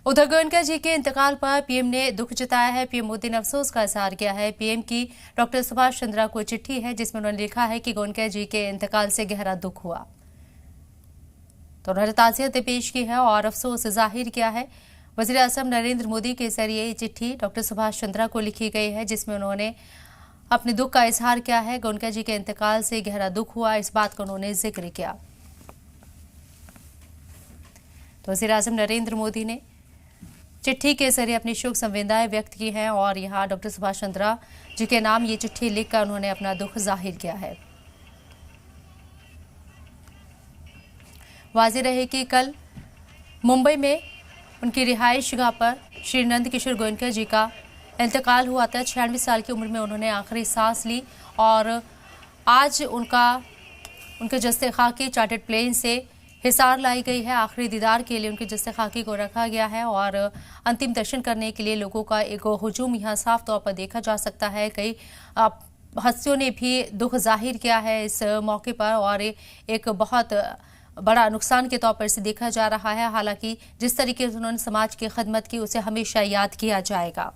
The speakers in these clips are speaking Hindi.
उधर गोयनका जी के इंतकाल पर पीएम ने दुख जताया है। पीएम मोदी ने अफसोस का इजहार किया है। पीएम की डॉक्टर सुभाष चंद्रा को चिट्ठी है जिसमें उन्होंने लिखा है कि गोयनका जी के इंतकाल से गहरा दुख हुआ। तो उन्होंने ताज़ियत पेश की है और अफसोस जाहिर किया है। वज़ीर आज़म नरेंद्र मोदी के जरिए ये चिट्ठी डॉक्टर सुभाष चंद्रा को लिखी गई है जिसमें उन्होंने अपने दुख का इजहार किया है। गोयनका जी के इंतकाल से गहरा दुख हुआ, इस बात का उन्होंने जिक्र किया। तो वज़ीर आज़म नरेंद्र मोदी ने चिट्ठी के जरिए अपनी शोक संवेदनाएं व्यक्त की हैं और यहां डॉक्टर सुभाष चंद्रा जी के नाम ये चिट्ठी लिखकर उन्होंने अपना दुख जाहिर किया है। वाज़ेह रहे कि कल मुंबई में उनकी रिहाइशगाह पर श्री नंद किशोर गोयनका जी का इंतकाल हुआ था। 96 साल की उम्र में उन्होंने आखिरी सांस ली और आज उनके जस्ते खाकी चार्टर्ड प्लेन से हिसार लाई गई है। आखिरी दीदार के लिए उनके जस्ते खाकी को रखा गया है और अंतिम दर्शन करने के लिए लोगों का एक हुजूम यहाँ साफ तौर पर देखा जा सकता है। कई हस्तियों ने भी दुख जाहिर किया है इस मौके पर और एक बहुत बड़ा नुकसान के तौर पर इसे देखा जा रहा है। हालांकि जिस तरीके से उन्होंने समाज की खिदमत की उसे हमेशा याद किया जाएगा।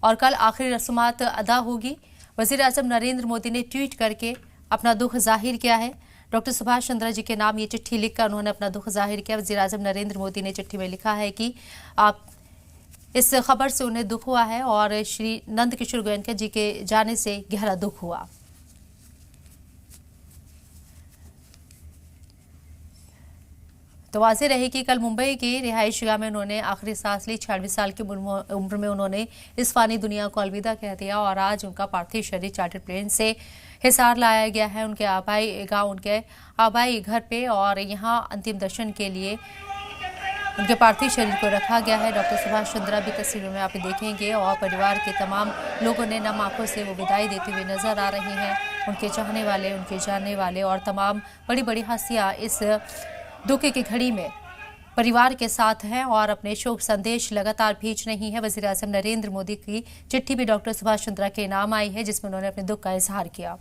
और कल आखिरी रस्मात अदा होगी। वज़ीर आज़म नरेंद्र मोदी ने ट्वीट करके अपना दुख जाहिर किया है। डॉक्टर सुभाष चंद्रा जी के नाम ये चिट्ठी लिखकर उन्होंने अपना दुख जाहिर किया। वज़ीर आज़म नरेंद्र मोदी ने चिट्ठी में लिखा है कि आप इस खबर से उन्हें दुख हुआ है और श्री नंद किशोर गोयनका जी के जाने से गहरा दुख हुआ। तो वाज़ेह रहे कि कल मुंबई की रिहाइशगाह में उन्होंने आखिरी सांस ली। 96 साल की उम्र में उन्होंने इस फानी दुनिया को अलविदा कह दिया और आज उनका पार्थिव शरीर चार्टर्ड प्लेन से हिसार लाया गया है उनके आबाई गांव, उनके आबाई घर पे और यहां अंतिम दर्शन के लिए उनके पार्थिव शरीर को रखा गया है। डॉक्टर सुभाष चंद्रा भी तस्वीरों में आप देखेंगे और परिवार के तमाम लोगों ने नम आंखों से वो विदाई देते हुए नजर आ रहे हैं। उनके चाहने वाले, उनके जानने वाले और तमाम बड़ी बड़ी हस्तियां इस दुख की घड़ी में परिवार के साथ हैं और अपने शोक संदेश लगातार भेज रही हैं। वज़ीर आज़म नरेंद्र मोदी की चिट्ठी भी डॉक्टर सुभाष चंद्रा के नाम आई है जिसमें उन्होंने अपने दुख का इजहार किया।